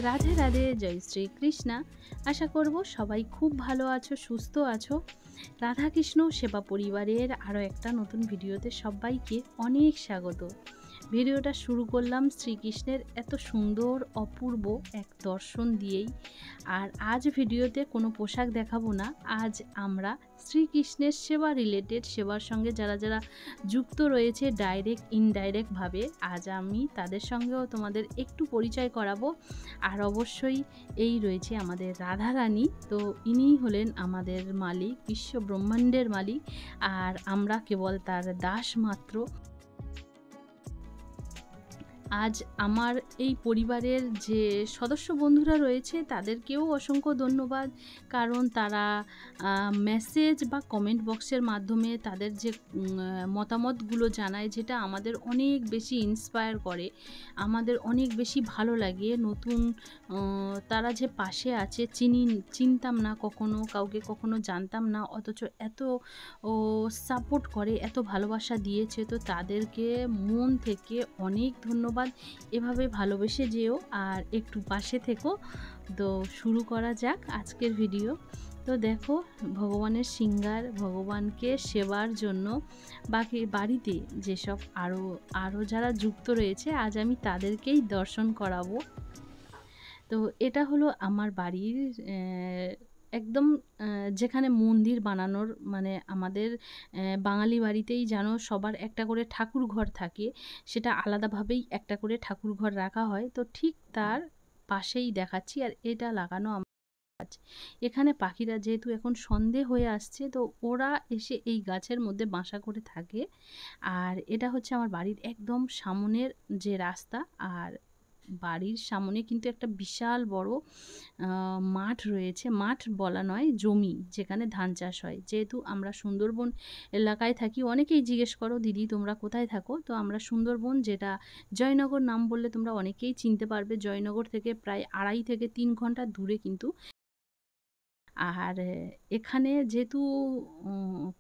রাধে রাধে, জয় শ্রী কৃষ্ণা। আশা করব সবাই খুব ভালো আছো, সুস্থ আছো। রাধাকৃষ্ণ সেবা পরিবারের আরও একটা নতুন ভিডিওতে সবাইকে অনেক স্বাগত। ভিডিওটা শুরু করলাম শ্রীকৃষ্ণের এত সুন্দর অপূর্ব এক দর্শন দিয়েই। আর আজ ভিডিওতে কোনো পোশাক দেখাবো না। আজ আমরা শ্রীকৃষ্ণের সেবা রিলেটেড, সেবার সঙ্গে যারা যারা যুক্ত রয়েছে ডাইরেক্ট ইনডাইরেক্টভাবে, আজ আমি তাদের সঙ্গেও তোমাদের একটু পরিচয় করাবো। আর অবশ্যই এই রয়েছে আমাদের রাধারানী। তো ইনিই হলেন আমাদের মালিক, বিশ্ব ব্রহ্মাণ্ডের মালিক, আর আমরা কেবল তার দাস মাত্র। আজ আমার এই পরিবারের যে সদস্য বন্ধুরা রয়েছে তাদেরকেও অসংখ্য ধন্যবাদ, কারণ তারা মেসেজ বা কমেন্ট বক্সের মাধ্যমে তাদের যে মতামতগুলো জানায়, যেটা আমাদের অনেক বেশি ইন্সপায়ার করে, আমাদের অনেক বেশি ভালো লাগে। নতুন তারা যে পাশে আছে, চিনতাম না কখনো, কাউকে কখনো জানতাম না, অথচ এত সাপোর্ট করে, এত ভালোবাসা দিয়েছে। তো তাদেরকে মন থেকে অনেক ধন্যবাদ। এভাবে ভালোবেসে যেও আর একটু পাশে থেকো। তো শুরু করা যাক আজকের ভিডিও। তো দেখো, ভগবানের সিঙ্গার, ভগবানকে সেবার জন্য বাকি বাড়িতে যেসব আরও যারা যুক্ত রয়েছে, আজ আমি তাদেরকেই দর্শন করাবো। তো এটা হলো আমার বাড়ির একদম যেখানে মন্দির বানানোর, মানে আমাদের বাঙালি বাড়িতেই জানো সবার একটা করে ঠাকুর ঘর থাকে, সেটা আলাদাভাবেই একটা করে ঠাকুর ঘর রাখা হয়। তো ঠিক তার পাশেই দেখাচ্ছি, আর এটা লাগানো আমার গাছ। এখানে পাখিরা যেহেতু এখন সন্ধে হয়ে আসছে, তো ওরা এসে এই গাছের মধ্যে বাসা করে থাকে। আর এটা হচ্ছে আমার বাড়ির একদম সামনের যে রাস্তা, আর বাড়ির সামনে কিন্তু একটা বিশাল বড় মাঠ রয়েছে। মাঠ বলা নয়, জমি, যেখানে ধান চাষ হয়। যেহেতু আমরা সুন্দরবন এলাকায় থাকি, অনেকেই জিজ্ঞেস করো দিদি তোমরা কোথায় থাকো। তো আমরা সুন্দরবন, যেটা জয়নগর নাম বললে তোমরা অনেকেই চিনতে পারবে। জয়নগর থেকে প্রায় 2.5 থেকে 3 ঘন্টা দূরে কিন্তু। আর এখানে যেহেতু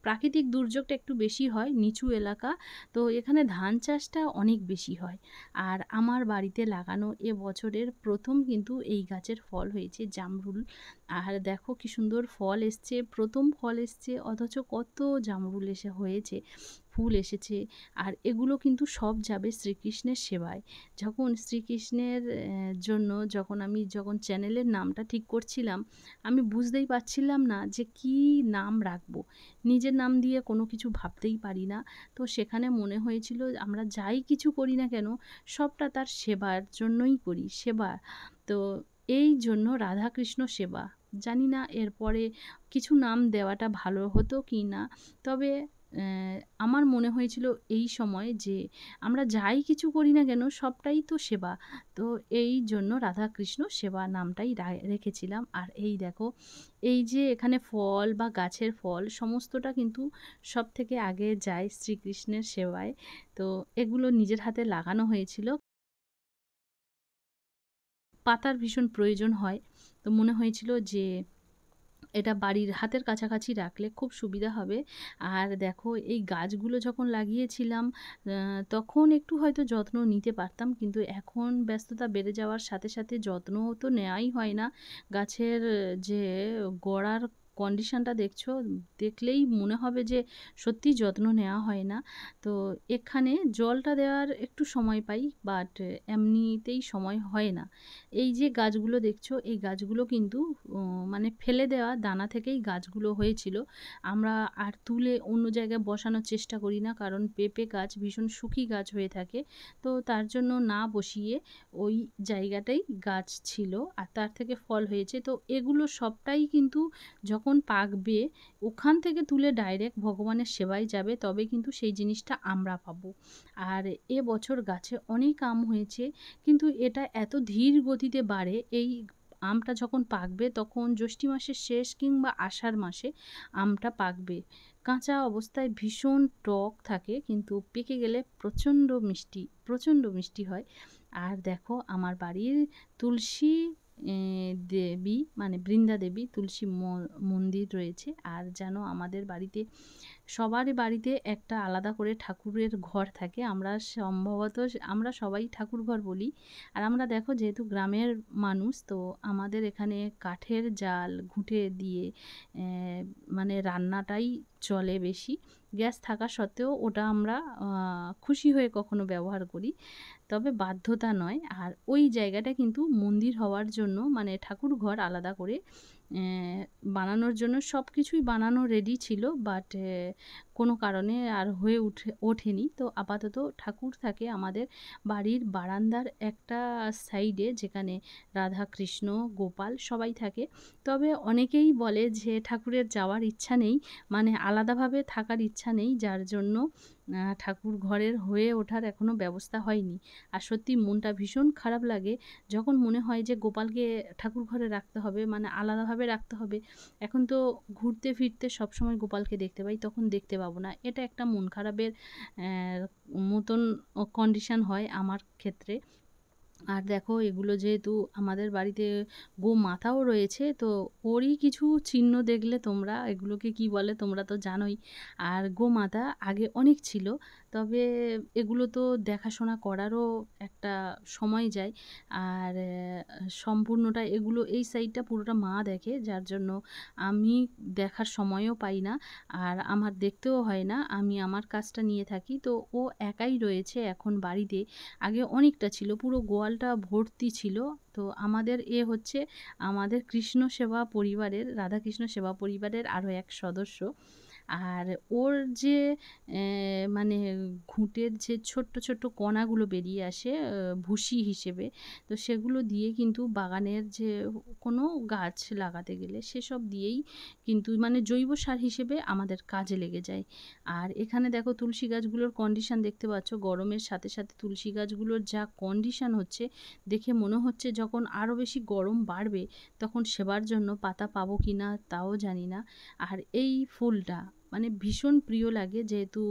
প্রাকৃতিক দুর্যোগটা একটু বেশি হয়, নিচু এলাকা, তো এখানে ধান চাষটা অনেক বেশি হয়। আর আমার বাড়িতে লাগানো এবছরের প্রথম কিন্তু এই গাছের ফল হয়েছে জামরুল। আর দেখো কি সুন্দর ফল এসছে, প্রথম ফল এসছে, অথচ কত জামরুল হয়েছে, ফুল এসেছে। আর এগুলো কিন্তু সব যাবে শ্রীকৃষ্ণের সেবায়। যখন শ্রীকৃষ্ণের জন্য আমি যখন চ্যানেলের নামটা ঠিক করছিলাম, আমি বুঝতেই পারছিলাম না যে কি নাম রাখবো। নিজের নাম দিয়ে কোনো কিছু ভাবতেই পারি না। তো সেখানে মনে হয়েছিল আমরা যাই কিছু করি না কেন, সবটা তার সেবার জন্যই করি, সেবা। তো এই জন্য রাধাকৃষ্ণ সেবা। জানি না এরপরে কিছু নাম দেওয়াটা ভালো হতো কি না, তবে আমার মনে হয়েছিল এই সময় যে আমরা যাই কিছু করি না কেন সবটাই তো সেবা। তো এই জন্য রাধাকৃষ্ণ সেবা নামটাই রেখেছিলাম। আর এই দেখো, এই যে এখানে ফল বা গাছের ফল সমস্তটা কিন্তু সব থেকে আগে যায় শ্রীকৃষ্ণের সেবায়। তো এগুলো নিজের হাতে লাগানো হয়েছিল। পাতার ভীষণ প্রয়োজন হয়, তো মনে হয়েছিল যে এটা বাড়ির হাতের কাছাকাছি রাখলে খুব সুবিধা হবে। আর দেখো, এই গাছগুলো যখন লাগিয়েছিলাম তখন একটু হয়তো যত্ন নিতে পারতাম, কিন্তু এখন ব্যস্ততা বেড়ে যাওয়ার সাথে সাথে যত্ন তো নেওয়াই হয় না। গাছের যে গোড়ার কন্ডিশনটা দেখলেই মনে হবে যে সত্যি যত্ন নেওয়া হয় না। তো এখানে জলটা দেওয়ার একটু সময় পাই, বাট এমনিতেই সময় হয় না। এই যে গাছগুলো দেখছো, এই গাছগুলো কিন্তু মানে ফেলে দেওয়া দানা থেকেই গাছগুলো হয়েছিল। আমরা আর তুলে অন্য জায়গায় বসানোর চেষ্টা করি না, কারণ পেঁপে গাছ ভীষণ শুকি গাছ হয়ে থাকে। তো তার জন্য না বসিয়ে ওই জায়গাটাই গাছ ছিল, আর তার থেকে ফল হয়েছে। তো এগুলো সবটাই কিন্তু যখন পাকবে, ওখান থেকে তুলে ডাইরেক্ট ভগবানের সেবায় যাবে, তবে কিন্তু সেই জিনিসটা আমরা পাবো। আর এবছর গাছে অনেক আম হয়েছে, কিন্তু এটা এত ধীর গতিতে বাড়ে। এই আমটা যখন পাকবে তখন জ্যৈষ্ঠ মাসের শেষ কিংবা আষাঢ় মাসে আমটা পাকবে। কাঁচা অবস্থায় ভীষণ টক থাকে, কিন্তু পেকে গেলে প্রচণ্ড মিষ্টি, প্রচণ্ড মিষ্টি হয়। আর দেখো, আমার বাড়ির তুলসী দেবী মানে বৃন্দা দেবী তুলসী মন্দির রয়েছে। আর যেন আমাদের বাড়িতে সবারই বাড়িতে একটা আলাদা করে ঠাকুরের ঘর থাকে। আমরা সম্ভবত আমরা সবাই ঠাকুর ঘর বলি। আর আমরা দেখো যেহেতু গ্রামের মানুষ, তো আমাদের এখানে কাঠের জাল ঘুঁটে দিয়ে মানে রান্নাটাই চলে বেশি। গ্যাস থাকা সত্ত্বেও ওটা আমরা খুশি হয়ে কখনো ব্যবহার করি, তবে বাধ্যতা নয়। আর ওই জায়গাটা কিন্তু মন্দির হওয়ার জন্য মানে ঠাকুর ঘর আলাদা করে বানানোর জন্য সব কিছুই বানানো রেডি ছিল, বাট কোনো কারণে আর হয়ে ওঠেনি। তো আপাতত ঠাকুর থাকে আমাদের বাড়ির বারান্দার একটা সাইডে, যেখানে রাধা কৃষ্ণ গোপাল সবাই থাকে। তবে অনেকেই বলে যে ঠাকুরের যাওয়ার ইচ্ছা নেই, মানে আলাদাভাবে থাকার ইচ্ছা নেই, যার জন্য ঠাকুর ঘরের হয়ে ওঠার এখনও ব্যবস্থা হয়নি। আর সত্যি মনটা ভীষণ খারাপ লাগে যখন মনে হয় যে গোপালকে ঠাকুর ঘরে রাখতে হবে, মানে আলাদাভাবে রাখতে হবে। এখন তো ঘুরতে ফিরতে সবসময় গোপালকে দেখতে পাই, তখন দেখতে পাবো না। এটা একটা মন খারাপের মতন কন্ডিশন হয় আমার ক্ষেত্রে। আর দেখো এগুলো যেহেতু আমাদের বাড়িতে গোমাতাও রয়েছে, তো ওরই কিছু চিহ্ন দেখলে তোমরা, এগুলোকে কি বলে তোমরা তো জানোই। আর গোমাতা আগে অনেক ছিল, তবে এগুলো তো দেখাশোনা করারও একটা সময় যায়। আর সম্পূর্ণটা এগুলো এই সাইডটা পুরোটা মা দেখে, যার জন্য আমি দেখার সময়ও পাই না, আর আমার দেখতেও হয় না। আমি আমার কাজটা নিয়ে থাকি। তো ও একাই রয়েছে এখন বাড়িতে। আগে অনেকটা ছিল, পুরো গোয়ালটা ভর্তি ছিল। তো আমাদের হচ্ছে আমাদের কৃষ্ণ সেবা পরিবারের, রাধাকৃষ্ণ সেবা পরিবারের আরও এক সদস্য। আর ওর যে মানে ঘুঁটের যে ছোট্ট ছোট্ট কণাগুলো বেরিয়ে আসে ভুসি হিসেবে, তো সেগুলো দিয়ে কিন্তু বাগানের যে কোনো গাছ লাগাতে গেলে সেসব দিয়েই কিন্তু মানে জৈব সার হিসেবে আমাদের কাজে লেগে যায়। আর এখানে দেখো তুলসী গাছগুলোর কন্ডিশন দেখতে পাচ্ছ, গরমের সাথে সাথে তুলসী গাছগুলোর যা কন্ডিশন হচ্ছে, দেখে মনে হচ্ছে যখন আরও বেশি গরম বাড়বে তখন সেবার জন্য পাতা পাবো কি না তাও জানি না। আর এই ফুলটা মানে ভীষণ প্রিয় লাগে, যেহেতু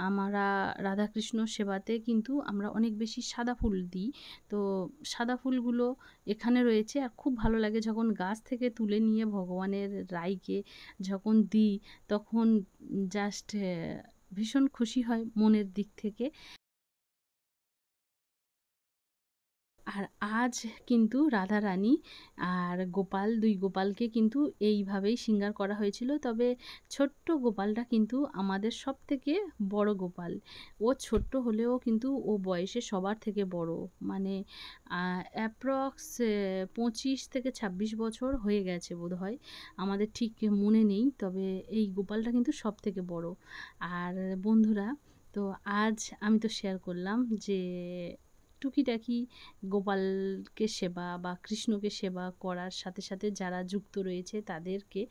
আমরা রাধাকৃষ্ণ সেবাতে কিন্তু আমরা অনেক বেশি সাদা ফুল দিই। তো সাদা ফুলগুলো এখানে রয়েছে। আর খুব ভালো লাগে যখন গাছ থেকে তুলে নিয়ে ভগবানের রাইকে যখন দিই, তখন জাস্ট ভীষণ খুশি হয় মনের দিক থেকে। আর আজ কিন্তু রাধারানী আর গোপাল, দুই গোপালকে কিন্তু এইভাবেই শৃঙ্গার করা হয়েছিল। তবে ছোট্ট গোপালটা কিন্তু আমাদের সব থেকে বড় গোপাল। ও ছোট্ট হলেও কিন্তু ও বয়সে সবার থেকে বড়, মানে অ্যাপ্রক্স 25 থেকে 26 বছর হয়ে গেছে বোধ হয়, আমাদের ঠিক মনে নেই। তবে এই গোপালটা কিন্তু সব থেকে বড়। আর বন্ধুরা, তো আজ আমি তো শেয়ার করলাম যে টুকিটাকি গোপালকে সেবা বা কৃষ্ণকে সেবা করার সাথে সাথে যারা যুক্ত রয়েছে তাদেরকে।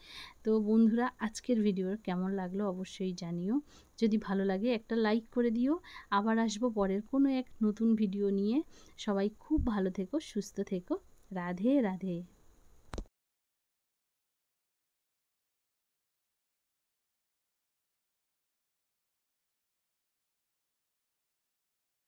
তো বন্ধুরা, আজকের ভিডিও কেমন লাগলো অবশ্যই জানিও। যদি ভালো লাগে একটা লাইক করে দিও। আবার আসবো পরের কোনো এক নতুন ভিডিও নিয়ে। সবাই খুব ভালো থেকো, সুস্থ থেকো। রাধে রাধে।